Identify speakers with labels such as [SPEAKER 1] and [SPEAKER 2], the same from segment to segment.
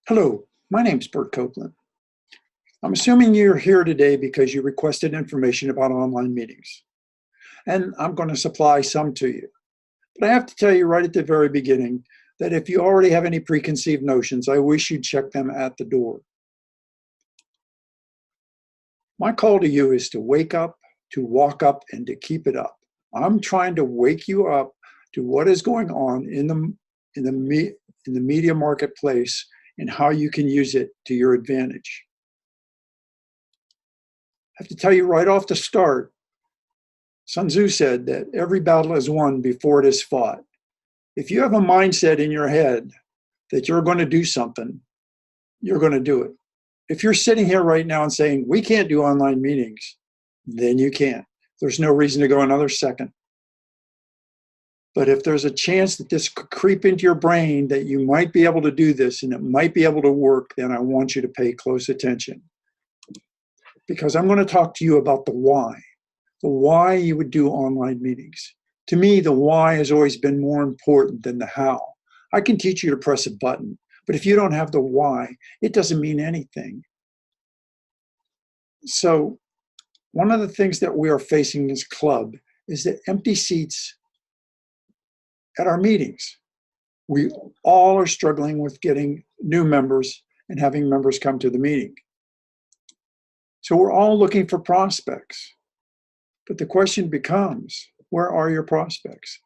[SPEAKER 1] Hello, my name's Bert Copeland. I'm assuming you're here today because you requested information about online meetings, and I'm going to supply some to you. But I have to tell you right at the very beginning that if you already have any preconceived notions, I wish you'd check them at the door. My call to you is to wake up, to walk up, and to keep it up. I'm trying to wake you up to what is going on in the media marketplace and how you can use it to your advantage. I have to tell you right off the start, Sun Tzu said that every battle is won before it is fought. If you have a mindset in your head that you're going to do something, you're going to do it. If you're sitting here right now and saying, we can't do online meetings, then you can't. There's no reason to go another second. But if there's a chance that this could creep into your brain that you might be able to do this and it might be able to work, then I want you to pay close attention. Because I'm going to talk to you about the why you would do online meetings. To me, the why has always been more important than the how. I can teach you to press a button, but if you don't have the why, it doesn't mean anything. So one of the things that we are facing as a club is the empty seats at our meetings. We all are struggling with getting new members and having members come to the meeting. So we're all looking for prospects. But the question becomes, where are your prospects?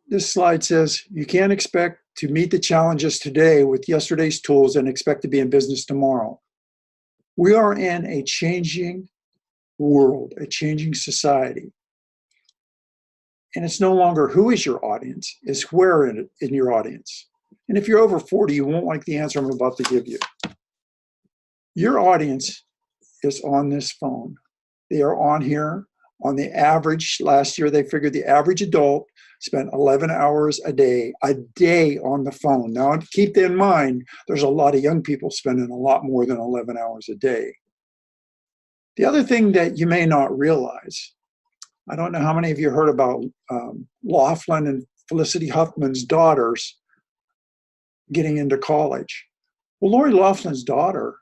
[SPEAKER 1] This slide says you can't expect to meet the challenges today with yesterday's tools and expect to be in business tomorrow. We are in a changing world, a changing society. And it's no longer who is your audience, it's where in your audience. And if you're over 40, you won't like the answer I'm about to give you. Your audience is on this phone. They are on here. On the average, last year they figured the average adult spent 11 hours a day on the phone. Now, keep in mind, there's a lot of young people spending a lot more than 11 hours a day. The other thing that you may not realize, I don't know how many of you heard about Laughlin and Felicity Huffman's daughters getting into college. Well, Lori Laughlin's daughter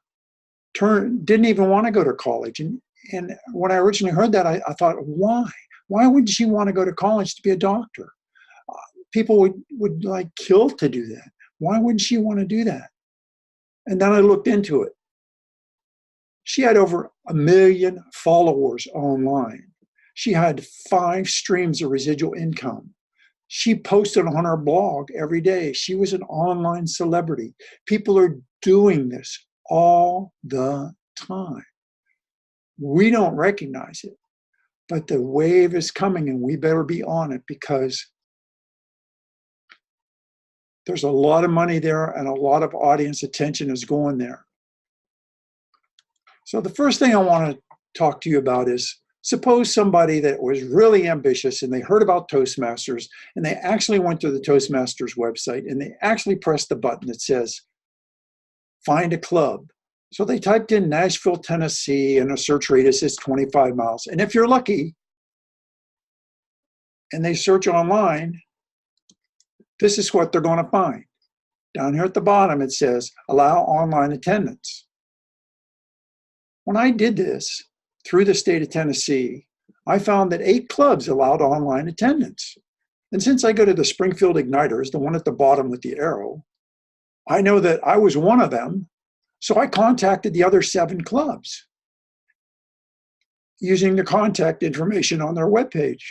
[SPEAKER 1] didn't even want to go to college. And when I originally heard that, I thought, why? Why would she want to go to college to be a doctor? People would like kill to do that. Why wouldn't she want to do that? And then I looked into it. She had over 1 million followers online. She had 5 streams of residual income. She posted on her blog every day. She was an online celebrity. People are doing this all the time. We don't recognize it, but the wave is coming and we better be on it because there's a lot of money there and a lot of audience attention is going there. So the first thing I want to talk to you about is, suppose somebody that was really ambitious and they heard about Toastmasters and they actually went to the Toastmasters website and they actually pressed the button that says, find a club. So they typed in Nashville, Tennessee, and a search radius is 25 miles. And if you're lucky, and they search online, this is what they're going to find. Down here at the bottom, it says, allow online attendance. When I did this through the state of Tennessee, I found that 8 clubs allowed online attendance. And since I go to the Springfield Igniters, the one at the bottom with the arrow, I know that I was one of them. So I contacted the other 7 clubs using the contact information on their webpage.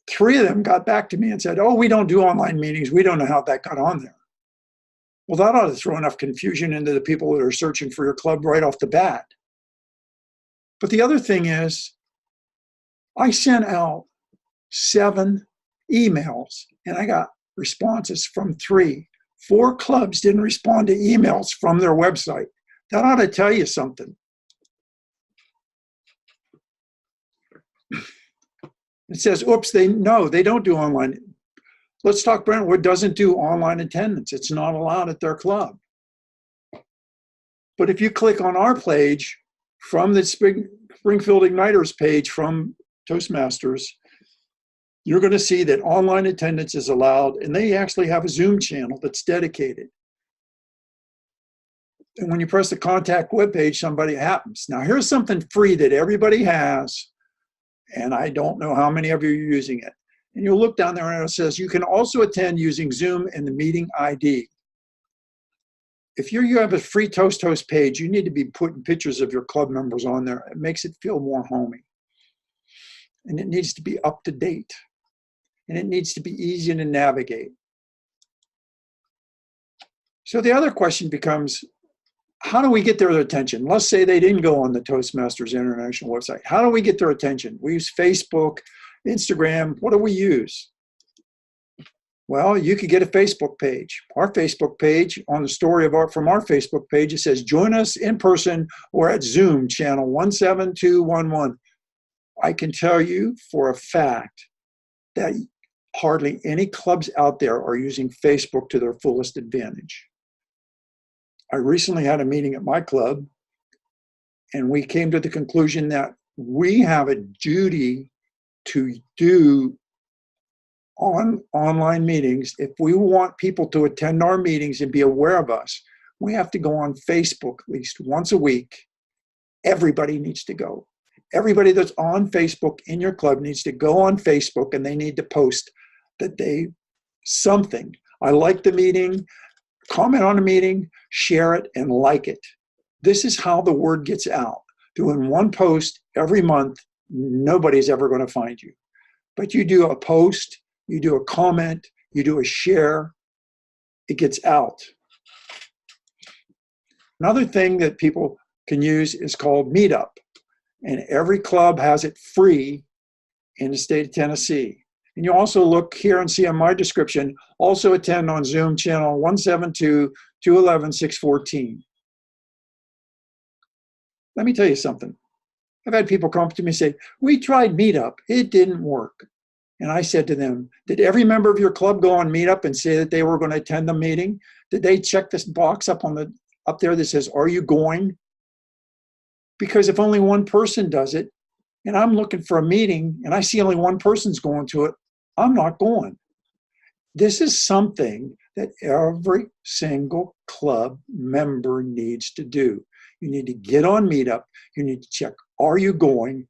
[SPEAKER 1] 3 of them got back to me and said, oh, we don't do online meetings. We don't know how that got on there. Well, that ought to throw enough confusion into the people that are searching for your club right off the bat. But the other thing is, I sent out 7 emails and I got responses from 3. 4 clubs didn't respond to emails from their website. That ought to tell you something. It says, oops, they don't do online. Let's Talk Brentwood doesn't do online attendance. It's not allowed at their club. But if you click on our page from the Springfield Igniters page from Toastmasters, you're going to see that online attendance is allowed, and they actually have a Zoom channel that's dedicated. And when you press the contact webpage, somebody happens. Now, here's something free that everybody has, and I don't know how many of you are using it. And you'll look down there and it says, you can also attend using Zoom and the meeting ID. If you have a free Toast Host page, you need to be putting pictures of your club members on there. It makes it feel more homey. And it needs to be up to date. And it needs to be easy to navigate. So the other question becomes, how do we get their attention? Let's say they didn't go on the Toastmasters International website. How do we get their attention? We use Facebook, Instagram. What do we use? Well, you could get a Facebook page. Our Facebook page, on the story from our Facebook page, it says, join us in person or at Zoom channel 17211. I can tell you for a fact that hardly any clubs out there are using Facebook to their fullest advantage. I recently had a meeting at my club, and we came to the conclusion that we have a duty to do online meetings. If we want people to attend our meetings and be aware of us, we have to go on Facebook at least once a week. Everybody needs to go. Everybody that's on Facebook in your club needs to go on Facebook, and they need to post that something. I like the meeting, comment on the meeting, share it, and like it. This is how the word gets out. Doing one post every month, nobody's ever going to find you. But you do a post, you do a comment, you do a share, it gets out. Another thing that people can use is called Meetup. And every club has it free in the state of Tennessee. And you also look here and see on my description, also attend on Zoom channel 172-211-614. Let me tell you something. I've had people come up to me and say, we tried Meetup, it didn't work. And I said to them, did every member of your club go on Meetup and say that they were going to attend the meeting? Did they check this box up there that says, are you going? Because if only one person does it, and I'm looking for a meeting and I see only one person's going to it, I'm not going. This is something that every single club member needs to do. You need to get on Meetup. You need to check, are you going?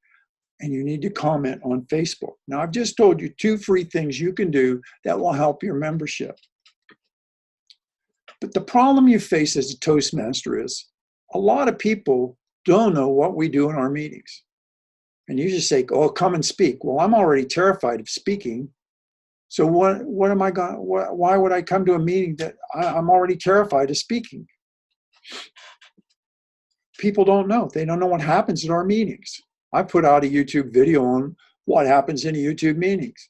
[SPEAKER 1] And you need to comment on Facebook. Now, I've just told you 2 free things you can do that will help your membership. But the problem you face as a Toastmaster is a lot of people don't know what we do in our meetings. And you just say, oh, come and speak. Well, I'm already terrified of speaking. So what am I going? Why would I come to a meeting that I'm already terrified of speaking? People don't know. They don't know what happens in our meetings. I put out a YouTube video on what happens in YouTube meetings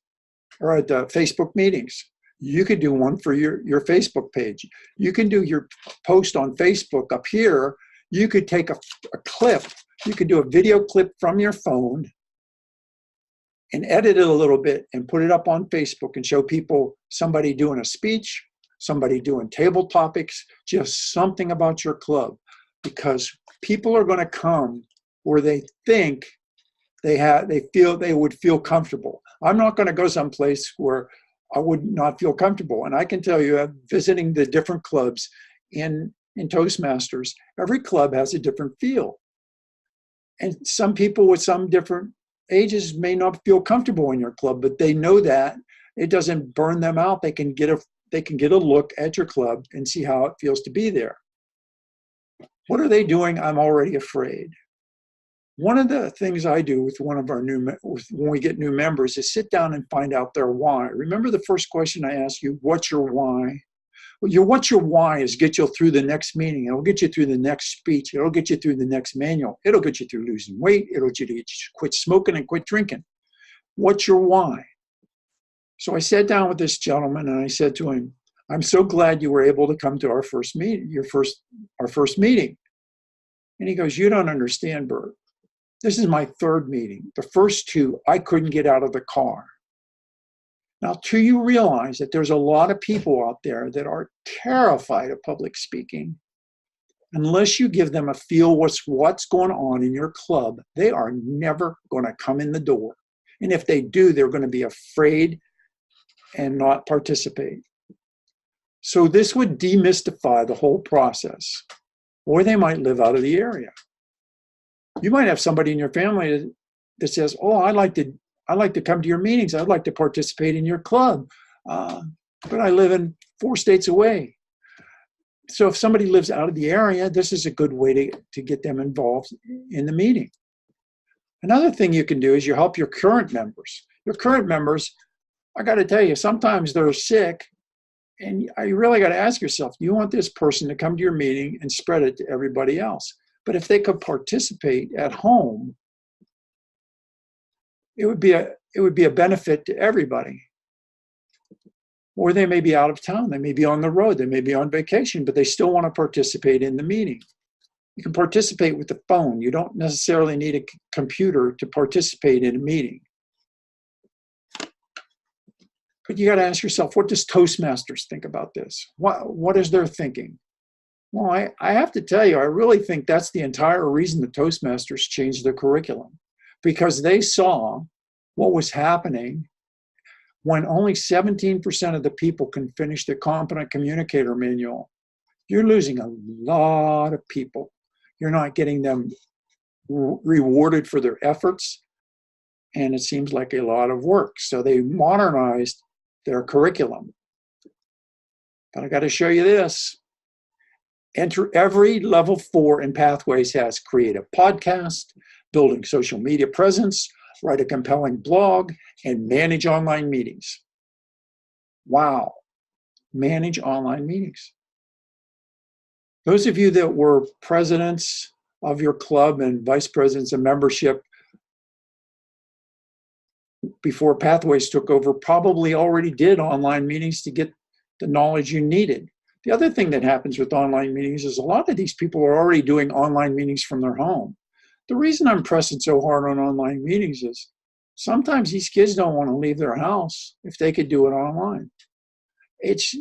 [SPEAKER 1] or at the Facebook meetings. You could do one for your Facebook page. You can do your post on Facebook up here. You could take a clip. You could do a video clip from your phone and edit it a little bit and put it up on Facebook and show people somebody doing a speech, somebody doing table topics, just something about your club. Because people are going to come where they think they would feel comfortable. I'm not going to go someplace where I would not feel comfortable. And I can tell you, visiting the different clubs in Toastmasters, every club has a different feel. And some people with some different ages may not feel comfortable in your club, but they know that it doesn't burn them out. They can get a look at your club and see how it feels to be there. What are they doing? I'm already afraid. One of the things I do with one of our when we get new members is sit down and find out their why. Remember the first question I asked you, what's your why? Well, what's your why is get you through the next meeting. It'll get you through the next speech. It'll get you through the next manual. It'll get you through losing weight. It'll get you to quit smoking and quit drinking. What's your why? So I sat down with this gentleman and I said to him, I'm so glad you were able to come to our first meeting, our first meeting. And he goes, you don't understand, Bert. This is my 3rd meeting. The first 2, I couldn't get out of the car. Now, do you realize that there's a lot of people out there that are terrified of public speaking? Unless you give them a feel what's going on in your club, they are never going to come in the door. And if they do, they're going to be afraid and not participate. So this would demystify the whole process, or they might live out of the area. You might have somebody in your family that says, oh, I'd like to come to your meetings. I'd like to participate in your club, but I live in 4 states away. So if somebody lives out of the area, this is a good way to get them involved in the meeting. Another thing you can do is you help your current members. Your current members, I got to tell you, sometimes they're sick, and you really got to ask yourself, do you want this person to come to your meeting and spread it to everybody else? But if they could participate at home, it would be a benefit to everybody. Or they may be out of town, they may be on the road, they may be on vacation, but they still want to participate in the meeting. You can participate with the phone. You don't necessarily need a computer to participate in a meeting. But you got to ask yourself, what does Toastmasters think about this? What is their thinking? Well, I have to tell you, I really think that's the entire reason the Toastmasters changed their curriculum, because they saw what was happening when only 17% of the people can finish the Competent Communicator Manual. You're losing a lot of people. You're not getting them rewarded for their efforts, and it seems like a lot of work. So they modernized their curriculum. But I got to show you this. Enter every level 4 in Pathways has: create a podcast, building social media presence, write a compelling blog, and manage online meetings. Wow, manage online meetings. Those of you that were presidents of your club and vice presidents of membership before Pathways took over probably already did online meetings to get the knowledge you needed. The other thing that happens with online meetings is a lot of these people are already doing online meetings from their home. The reason I'm pressing so hard on online meetings is sometimes these kids don't want to leave their house if they could do it online. It's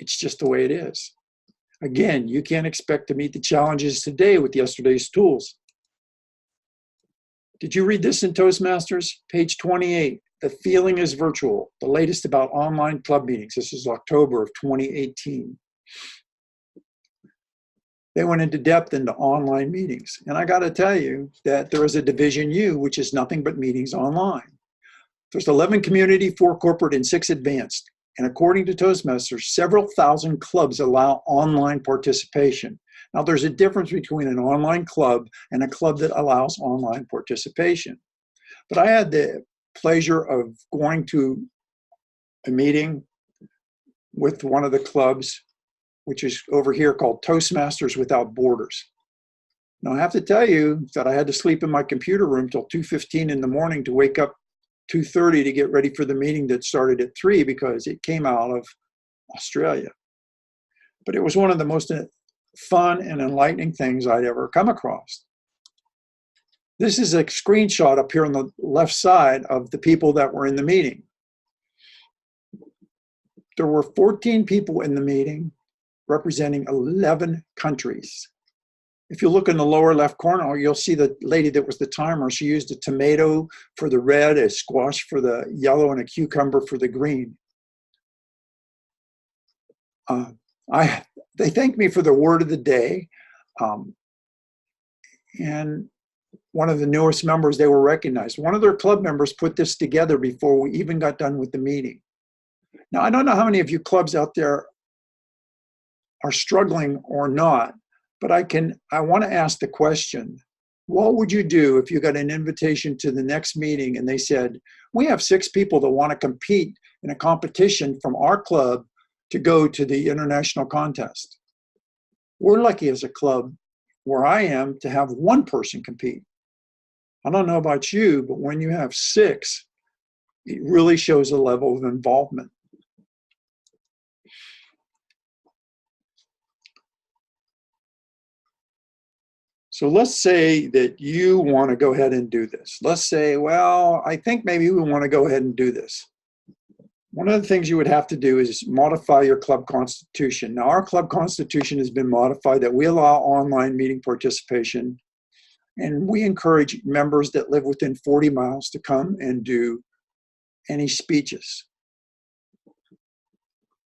[SPEAKER 1] just the way it is. Again, you can't expect to meet the challenges today with yesterday's tools. Did you read this in Toastmasters? Page 28, The Feeling is Virtual, the latest about online club meetings. This is October of 2018. They went into depth into online meetings. And I got to tell you that there is a Division U, which is nothing but meetings online. There's 11 community, 4 corporate, and 6 advanced. And according to Toastmasters, several thousand clubs allow online participation. Now, there's a difference between an online club and a club that allows online participation. But I had the pleasure of going to a meeting with one of the clubs, which is over here called Toastmasters Without Borders. Now, I have to tell you that I had to sleep in my computer room till 2:15 in the morning to wake up 2:30 to get ready for the meeting that started at 3 because it came out of Australia. But it was one of the most fun and enlightening things I'd ever come across. This is a screenshot up here on the left side of the people that were in the meeting. There were 14 people in the meeting representing 11 countries. If you look in the lower left corner, you'll see the lady that was the timer. She used a tomato for the red, a squash for the yellow, and a cucumber for the green. They thanked me for the word of the day. And one of the newest members, they were recognized. One of their club members put this together before we even got done with the meeting. Now, I don't know how many of you clubs out there are struggling or not, but I want to ask the question, what would you do if you got an invitation to the next meeting and they said, we have 6 people that want to compete in a competition from our club to go to the international contest? We're lucky as a club where I am to have 1 person compete. I don't know about you, but when you have 6, it really shows a level of involvement. So let's say that you want to go ahead and do this. Let's say, well, I think maybe we want to go ahead and do this. One of the things you would have to do is modify your club constitution. Now, our club constitution has been modified that we allow online meeting participation And we encourage members that live within 40 miles to come and do any speeches.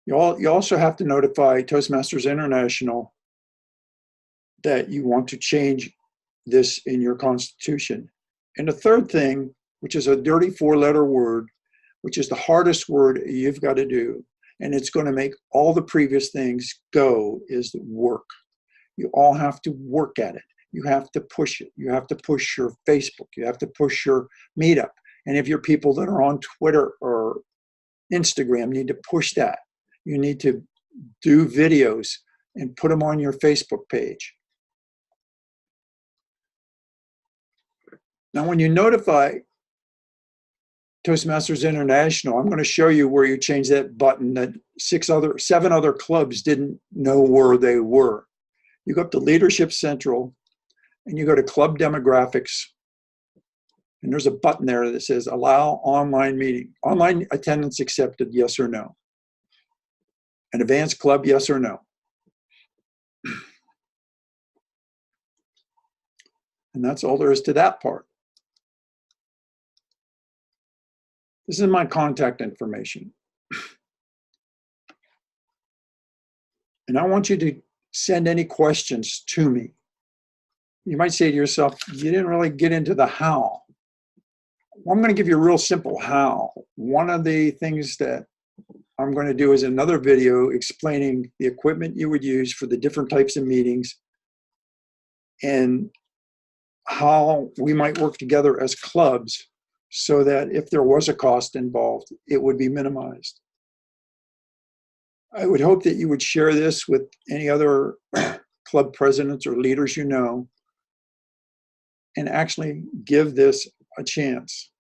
[SPEAKER 1] You also have to notify Toastmasters International that you want to change this in your constitution. And the third thing, which is a dirty 4-letter word, which is the hardest word you've got to do, and it's going to make all the previous things go, is work. You all have to work at it. You have to push it. You have to push your Facebook. You have to push your meetup. And if you're people that are on Twitter or Instagram, need to push that. You need to do videos and put them on your Facebook page. Now, when you notify Toastmasters International, I'm going to show you where you change that button that 7 other clubs didn't know where they were. You go up to Leadership Central and you go to Club Demographics, and there's a button there that says Allow Online Meeting. Online attendance accepted, yes or no. An advanced club, yes or no. And that's all there is to that part. This is my contact information. And I want you to send any questions to me. You might say to yourself, you didn't really get into the how. Well, I'm going to give you a real simple how. One of the things that I'm going to do is another video explaining the equipment you would use for the different types of meetings and how we might work together as clubs so that if there was a cost involved, it would be minimized. I would hope that you would share this with any other club presidents or leaders you know and actually give this a chance.